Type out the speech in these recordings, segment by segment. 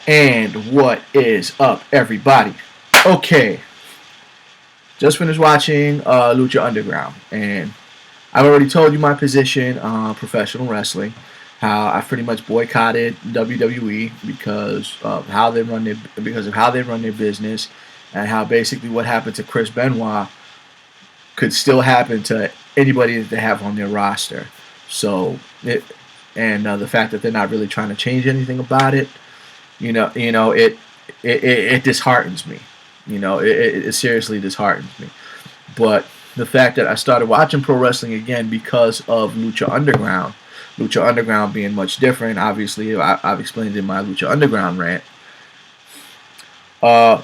And what is up, everybody? Okay, just finished watching Lucha Underground, and I've already told you my position on professional wrestling. How I pretty much boycotted WWE because of how they run their business, and how basically what happened to Chris Benoit could still happen to anybody that they have on their roster. So the fact that they're not really trying to change anything about it, it disheartens me. It seriously disheartens me. But the fact that I started watching pro wrestling again because of Lucha Underground being much different. Obviously, I've explained in my Lucha Underground rant.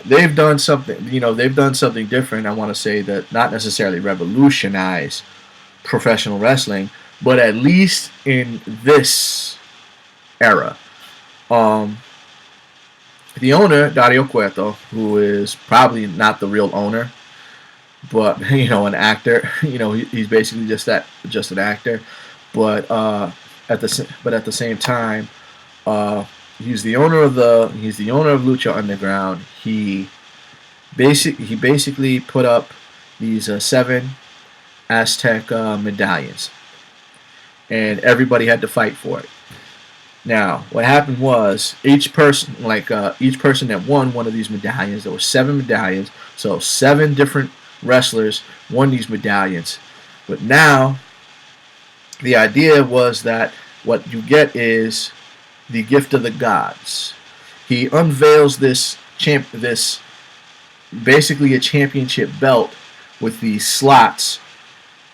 They've done something. They've done something different. I want to say that not necessarily revolutionize professional wrestling, but at least in this era. The owner, Dario Cueto, who is probably not the real owner, but an actor. He's basically just an actor. But at the same time, he's the owner of Lucha Underground. He basically put up these 7 Aztec medallions, and everybody had to fight for it. Now, what happened was each person that won one of these medallions, there were 7 medallions, so 7 different wrestlers won these medallions. But now, the idea was that what you get is the gift of the gods. He unveils this basically a championship belt with these slots,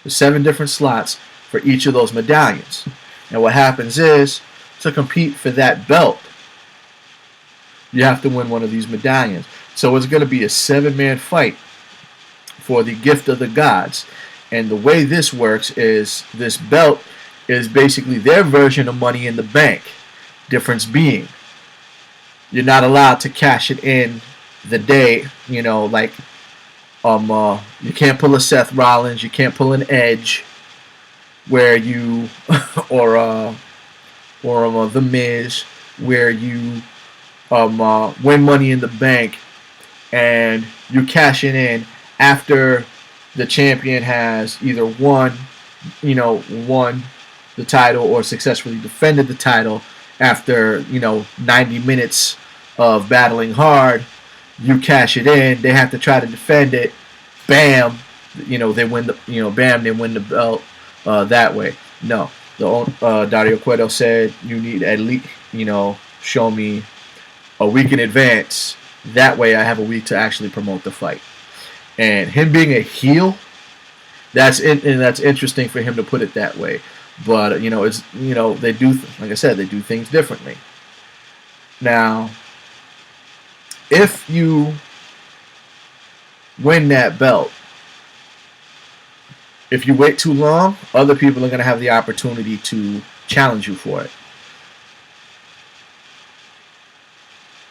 the 7 different slots for each of those medallions. And what happens is, to compete for that belt, you have to win one of these medallions. So it's going to be a 7-man fight for the gift of the gods. And the way this works is this belt is basically their version of Money in the Bank. Difference being, you're not allowed to cash it in the day, you can't pull a Seth Rollins, you can't pull an Edge, where you or The Miz, where you win Money in the Bank and you cash it in after the champion has either won the title or successfully defended the title after 90 minutes of battling hard. You cash it in, they have to try to defend it. Bam, they win the belt that way. No. Dario Cueto said you need at least, show me a week in advance. That way I have a week to actually promote the fight. And him being a heel, that's interesting for him to put it that way. But they do, like I said, they do things differently. Now, if you win that belt, if you wait too long, other people are going to have the opportunity to challenge you for it.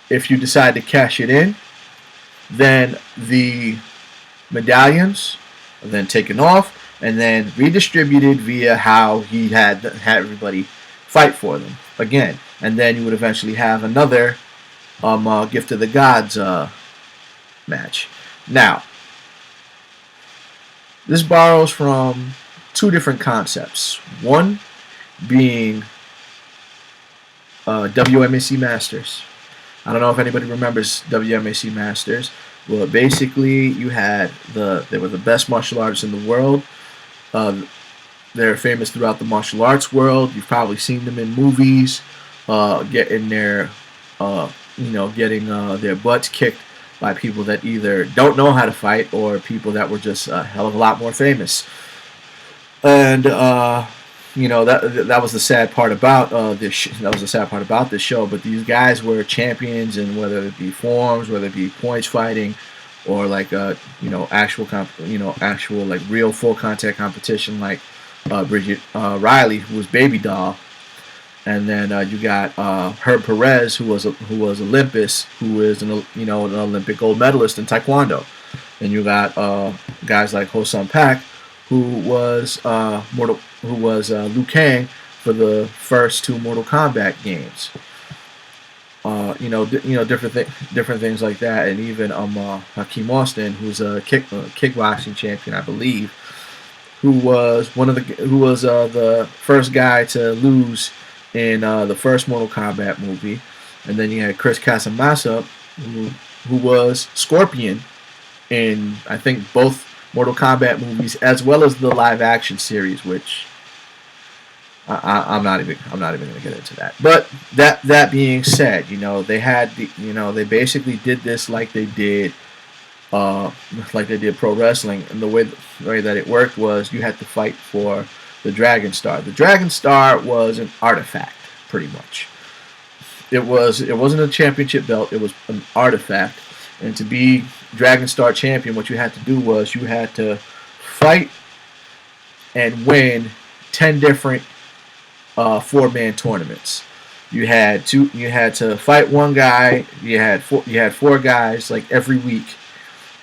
If you decide to cash it in, then the medallions are then taken off and then redistributed via how he had everybody fight for them again. And then you would eventually have another Gift of the Gods match. Now, this borrows from 2 different concepts. One being WMAC Masters. I don't know if anybody remembers WMAC Masters. Well, basically, they were the best martial artists in the world. They're famous throughout the martial arts world. You've probably seen them in movies, getting their butts kicked by people that either don't know how to fight or people that were just a hell of a lot more famous. And that was the sad part about this show. But these guys were champions, and whether it be forms, whether it be points fighting, or actual real full contact competition, like Bridget Riley, who was Baby Doll. And then you got Herb Perez, who was Olympus, who is an Olympic gold medalist in Taekwondo. And you got guys like Ho Sun Pak, who was Liu Kang for the first 2 Mortal Kombat games. different things like that, and even Hakeem Austin, who's a kickboxing champion, I believe, who was the first guy to lose in the first Mortal Kombat movie, and then you had Chris Casamassa, who was Scorpion in I think both Mortal Kombat movies as well as the live action series, which I'm not even going to get into that. But that being said, they basically did this like they did pro wrestling, and the way that it worked was you had to fight for the Dragon Star. The Dragon Star was an artifact, pretty much. It wasn't a championship belt. It was an artifact, and to be Dragon Star champion, what you had to do was you had to fight and win 10 different 4-man tournaments. You had to fight one guy. You had 4 guys like every week.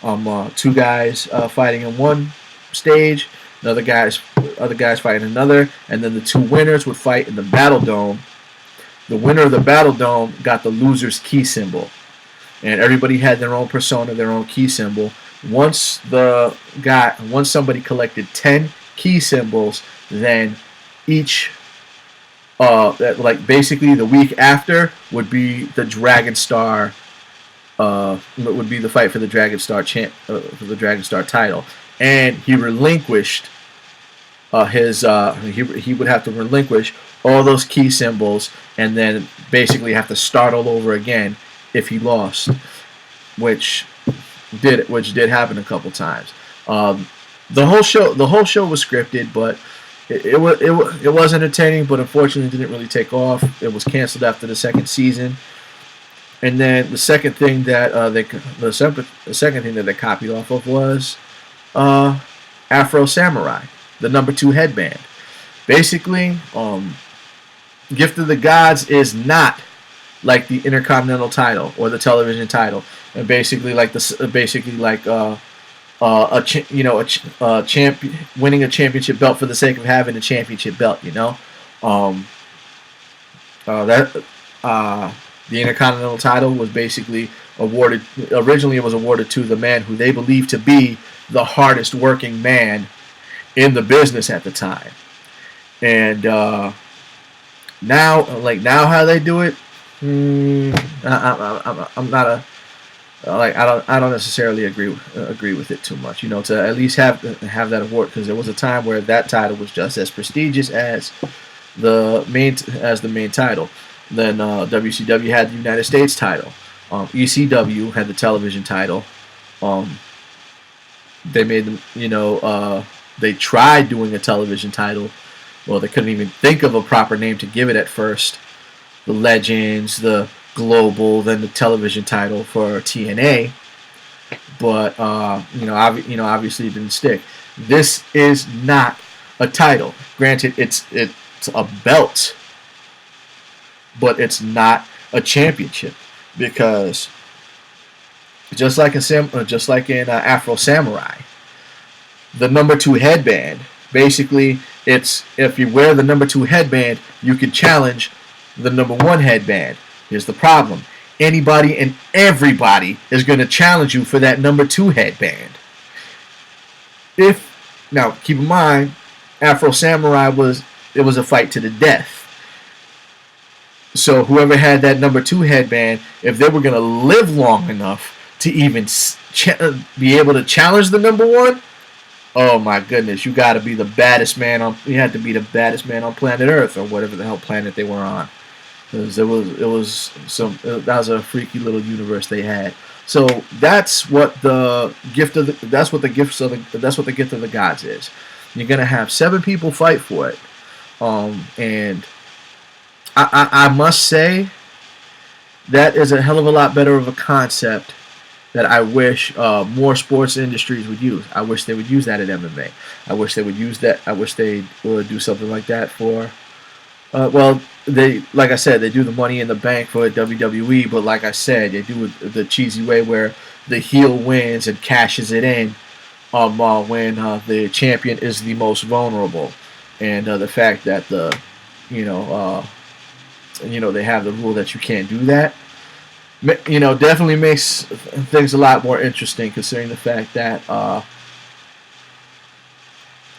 2 guys fighting in one stage, other guys fighting another, and then the 2 winners would fight in the Battle Dome. The winner of the Battle Dome got the loser's key symbol, and everybody had their own persona, their own key symbol. Once somebody collected 10 key symbols, then each basically the week after would be the Dragon Star. Would be the fight for the Dragon Star title, and he relinquished he would have to relinquish all those key symbols, and then basically have to start all over again if he lost, which did happen a couple times. The whole show was scripted, but it was entertaining, but unfortunately didn't really take off. It was canceled after the 2nd season. And then the second thing that they copied off of was Afro Samurai, the number 2 headband. Basically, Gift of the Gods is not like the Intercontinental title or the television title, and winning a championship belt for the sake of having a championship belt. The Intercontinental title was basically awarded. Originally, it was awarded to the man who they believed to be the hardest working man in the business at the time. And now how they do it, I'm not a I don't necessarily agree with it too much. To at least have that award, because there was a time where that title was just as prestigious as the main title. Then WCW had the United States title. ECW had the television title. They made them, they tried doing a television title. Well, they couldn't even think of a proper name to give it at first. The Legends, the Global, then the television title for TNA. But obviously it didn't stick. This is not a title. Granted, it's a belt, but it's not a championship, because just like in Afro Samurai, the number 2 headband, basically, it's if you wear the number 2 headband, you can challenge the number 1 headband. Here's the problem: anybody and everybody is going to challenge you for that number 2 headband. Now keep in mind, Afro Samurai was a fight to the death. So whoever had that number 2 headband, if they were going to live long enough to even be able to challenge the number 1, oh my goodness, you got to be the baddest man on. You had to be the baddest man on planet Earth, or whatever the hell planet they were on, because that was a freaky little universe they had. So that's what the gift of the gods is. You're gonna have 7 people fight for it, and I must say that is a hell of a lot better of a concept that I wish more sports industries would use. I wish they would use that at MMA. I wish they would use that. I wish they would do something like that for. Like I said, they do the Money in the Bank for WWE, but like I said, they do it the cheesy way where the heel wins and cashes it in when the champion is the most vulnerable, and the fact that they have the rule that you can't do that. definitely makes things a lot more interesting, considering the fact that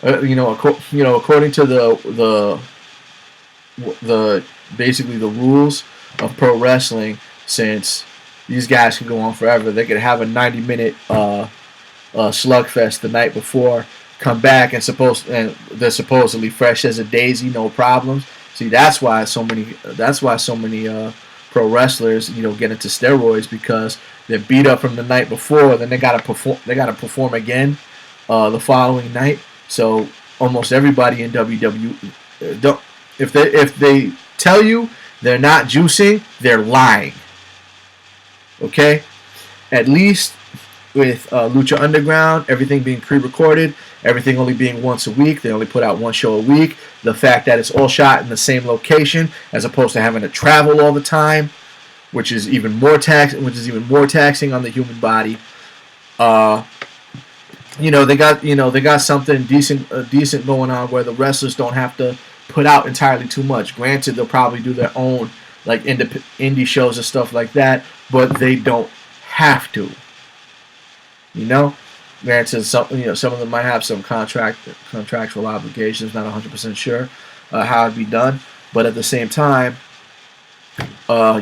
according to the basically the rules of pro wrestling, since these guys can go on forever, they could have a 90-minute slugfest the night before, come back and they're supposedly fresh as a daisy, no problems. See, that's why so many pro wrestlers get into steroids, because they're beat up from the night before, then they gotta perform again the following night. So almost everybody in WWE don't if they tell you they're not juicing, they're lying. Okay, at least with Lucha Underground, everything being pre-recorded, everything only being once a week. They only put out one show a week. The fact that it's all shot in the same location, as opposed to having to travel all the time, which is even more taxing on the human body. They got something decent going on, where the wrestlers don't have to put out entirely too much. Granted, they'll probably do their own like indie shows and stuff like that, but they don't have to. Granted, some of them might have some contractual obligations. Not 100% sure how it'd be done, but at the same time, they're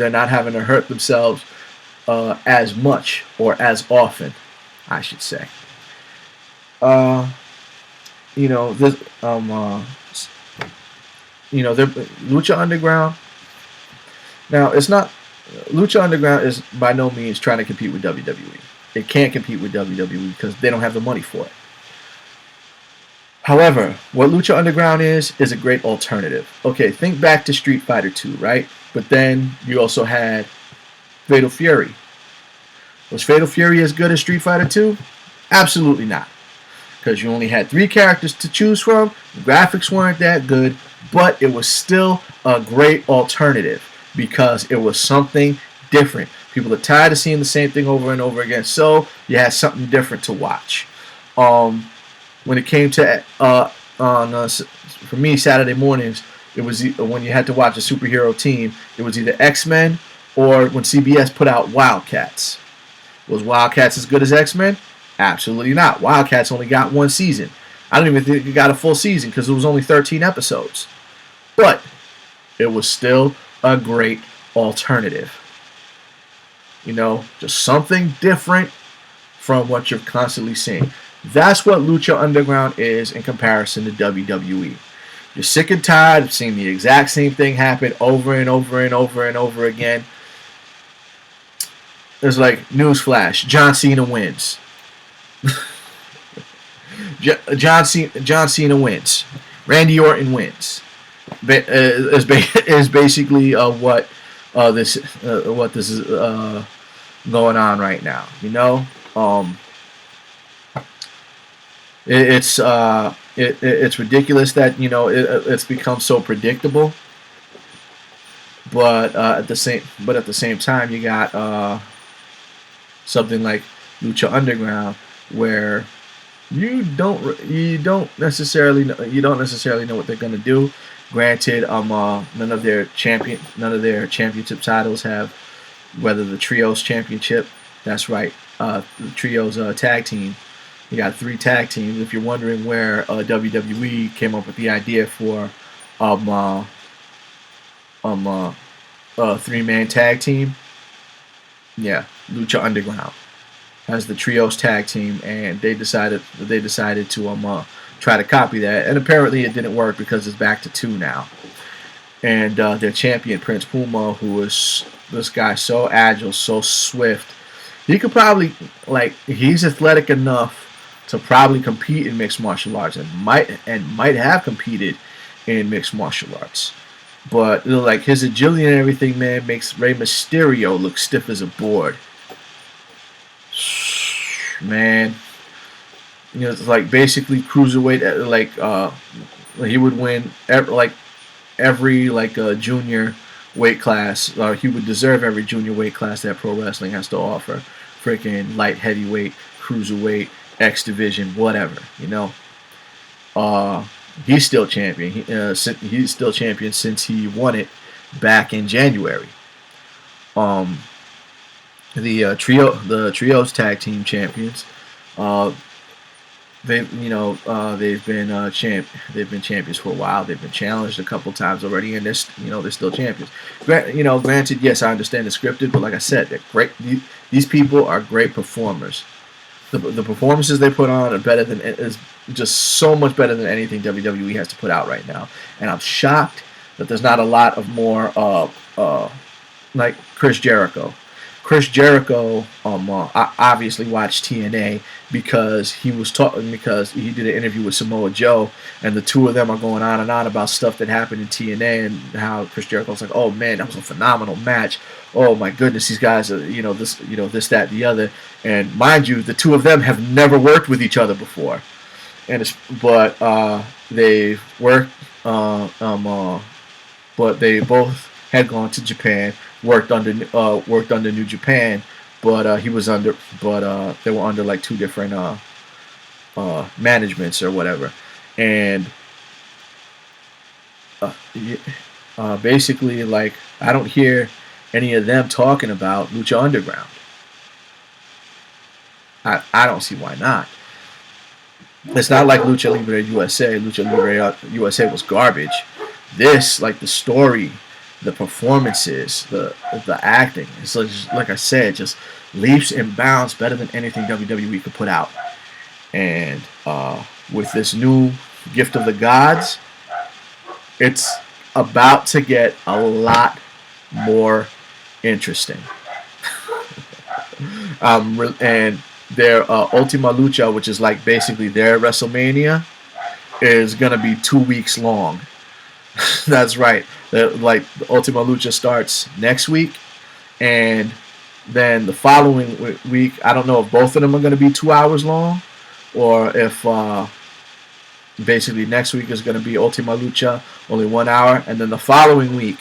not having to hurt themselves as much, or as often, I should say. Lucha Underground. Now, it's not. Lucha Underground is by no means trying to compete with WWE. It can't compete with WWE because they don't have the money for it. However, what Lucha Underground is a great alternative. Okay, think back to Street Fighter 2, right? But then you also had Fatal Fury. Was Fatal Fury as good as Street Fighter 2? Absolutely not. Because you only had 3 characters to choose from. The graphics weren't that good, but it was still a great alternative, because it was something different. People are tired of seeing the same thing over and over again, so you had something different to watch. When it came to for me, Saturday mornings, it was when you had to watch a superhero team, it was either X-Men or when CBS put out Wildcats. Was Wildcats as good as X-Men? Absolutely not. Wildcats only got 1 season. I don't even think it got a full season, because it was only 13 episodes. But it was still a great alternative. Just something different from what you're constantly seeing. That's what Lucha Underground is in comparison to WWE. You're sick and tired of seeing the exact same thing happen over and over and over and over again. There's like, newsflash, John Cena wins. John Cena wins. Randy Orton wins. Is basically what this is going on right now. It's ridiculous that it's become so predictable. But at the same time, you got something like Lucha Underground, where you don't necessarily know what they're gonna do. Granted, none of their championship titles have, whether the Trios Championship. That's right, the Trios tag team. You got 3 tag teams. If you're wondering where WWE came up with the idea for 3-man tag team, yeah, Lucha Underground has the Trios tag team, and they decided to try to copy that, and apparently it didn't work, because it's back to 2 now. And their champion, Prince Puma, who is this guy, so agile, so swift, he could probably, he's athletic enough to probably compete in mixed martial arts, and might have competed in mixed martial arts. But his agility and everything, man, makes Rey Mysterio look stiff as a board. Man, it's basically cruiserweight. He would win every junior weight class. He would deserve every junior weight class that pro wrestling has to offer. Freaking light heavyweight, cruiserweight, X division, whatever. He's still champion. He's still champion since he won it back in January. Um, the trios tag team champions. Uh, they've been champions for a while. They've been challenged a couple times already, and they're still champions. Granted, yes, I understand it's scripted, but like I said, they're great. These people are great performers. The performances they put on are better than is just so much better than anything WWE has to put out right now. And I'm shocked that there's not a lot of more like Chris Jericho. Chris Jericho I obviously watched TNA because he did an interview with Samoa Joe, and the two of them are going on and on about stuff that happened in TNA and how Chris Jericho's like, oh man, that was a phenomenal match. Oh my goodness, these guys are this, that, the other. And mind you, the two of them have never worked with each other before, but they've worked. But they both had gone to Japan, worked under New Japan, but they were under like two different managements or whatever, and basically, like, I don't hear any of them talking about Lucha Underground. I don't see why not. It's not like Lucha Libre USA. Lucha Libre USA was garbage. This, like, the story, the performances, the acting, it's like I said, just leaps and bounds better than anything WWE could put out. And with this new Gift of the Gods, it's about to get a lot more interesting. And their Ultima Lucha, which is like basically their WrestleMania, is gonna be 2 weeks long. That's right. Like, the Ultima Lucha starts next week, and then the following week, I don't know if both of them are going to be 2 hours long, or if basically next week is going to be Ultima Lucha, only 1 hour, and then the following week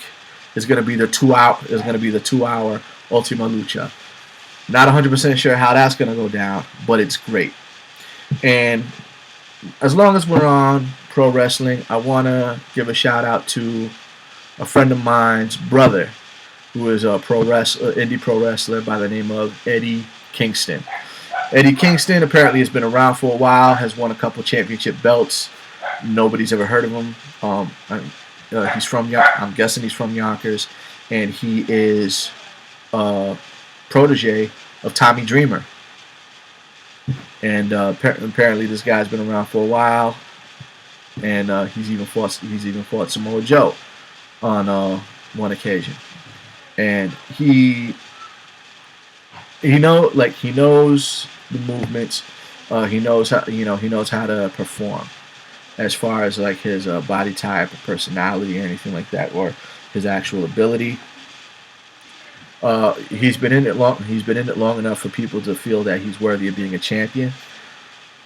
is going to be the 2 hour Ultima Lucha. Not 100% sure how that's going to go down, but it's great. And as long as we're on pro wrestling, I want to give a shout out to a friend of mine's brother, who is a indie pro wrestler by the name of Eddie Kingston. Eddie Kingston apparently has been around for a while, has won a couple championship belts. Nobody's ever heard of him. I'm guessing he's from Yonkers, and he is a protege of Tommy Dreamer. And apparently this guy's been around for a while, and he's even fought Samoa Joe on one occasion. And he knows the movements. He knows how to perform as far as like his body type or personality or anything like that, or his actual ability. He's been in it long enough for people to feel that he's worthy of being a champion,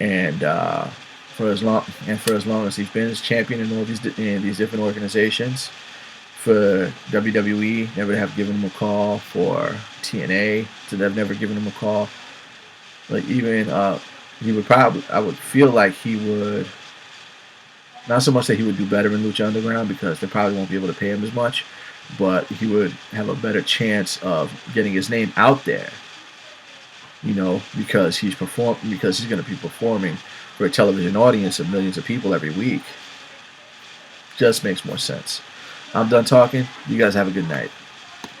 and for as long as he's been as champion in all these different organizations. For WWE, never have given him a call. For TNA, they've never given him a call. Like, even I would feel like he would, not so much that he would do better in Lucha Underground, because they probably won't be able to pay him as much, but he would have a better chance of getting his name out there, because he's going to be performing for a television audience of millions of people every week. Just makes more sense. I'm done talking. You guys have a good night.